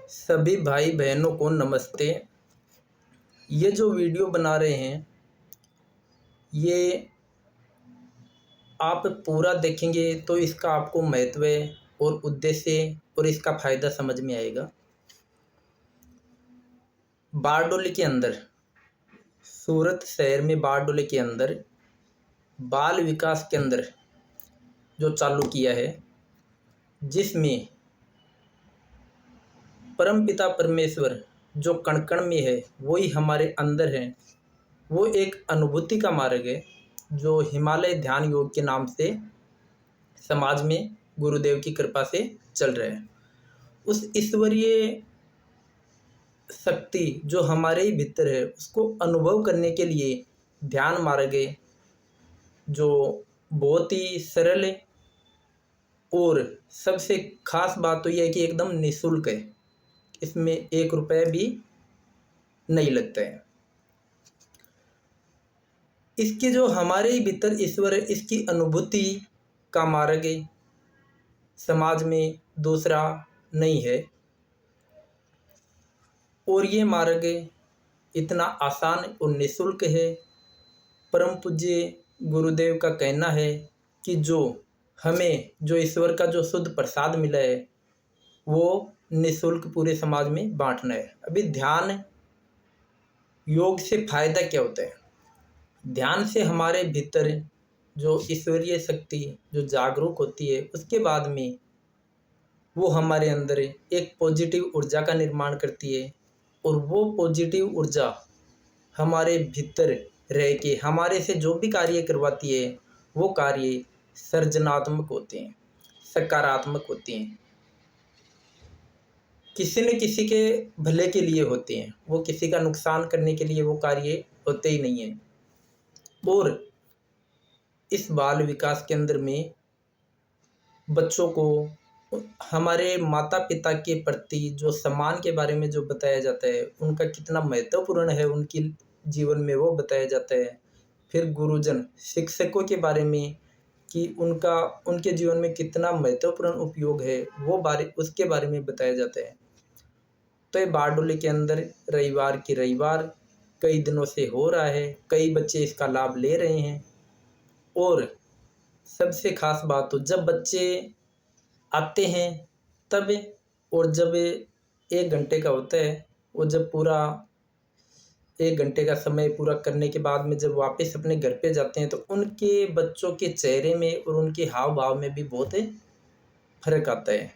सभी भाई बहनों को नमस्ते। ये जो वीडियो बना रहे हैं ये आप पूरा देखेंगे तो इसका आपको महत्व और उद्देश्य और इसका फ़ायदा समझ में आएगा। बारडोली के अंदर, सूरत शहर में बारडोली के अंदर बाल विकास केंद्र जो चालू किया है, जिसमें परमपिता परमेश्वर जो कण कण में है वही हमारे अंदर है। वो एक अनुभूति का मार्ग है जो हिमालय ध्यान योग के नाम से समाज में गुरुदेव की कृपा से चल रहा है। उस ईश्वरीय शक्ति जो हमारे ही भीतर है उसको अनुभव करने के लिए ध्यान मार्ग है जो बहुत ही सरल है। और सबसे खास बात तो यह है कि एकदम निःशुल्क है, इसमें 1 रुपये भी नहीं लगता है। इसके जो हमारे ही भीतर ईश्वर है इसकी अनुभूति का मार्ग है, समाज में दूसरा नहीं है। और ये मार्ग इतना आसान और निःशुल्क है। परम पूज्य गुरुदेव का कहना है कि जो हमें जो ईश्वर का जो शुद्ध प्रसाद मिला है वो निःशुल्क पूरे समाज में बांटना है। अभी ध्यान योग से फायदा क्या होता है? ध्यान से हमारे भीतर जो ईश्वरीय शक्ति जो जागरूक होती है उसके बाद में वो हमारे अंदर एक पॉजिटिव ऊर्जा का निर्माण करती है। और वो पॉजिटिव ऊर्जा हमारे भीतर रह के हमारे से जो भी कार्य करवाती है वो कार्य सृजनात्मक होते हैं, सकारात्मक होते हैं, किसी न किसी के भले के लिए होते हैं। वो किसी का नुकसान करने के लिए वो कार्य होते ही नहीं हैं। और इस बाल विकास केंद्र में बच्चों को हमारे माता पिता के प्रति जो सम्मान के बारे में जो बताया जाता है, उनका कितना महत्वपूर्ण है उनकी जीवन में वो बताया जाता है। फिर गुरुजन शिक्षकों के बारे में कि उनके जीवन में कितना महत्वपूर्ण उपयोग है वो उसके बारे में बताया जाता है। तो ये बारडोली के अंदर रविवार की रविवार कई दिनों से हो रहा है, कई बच्चे इसका लाभ ले रहे हैं। और सबसे खास बात तो जब बच्चे आते हैं तब, और जब 1 घंटे का होता है वो जब पूरा 1 घंटे का समय पूरा करने के बाद में जब वापस अपने घर पे जाते हैं तो उनके बच्चों के चेहरे में और उनके हाव भाव में भी बहुत फर्क आता है।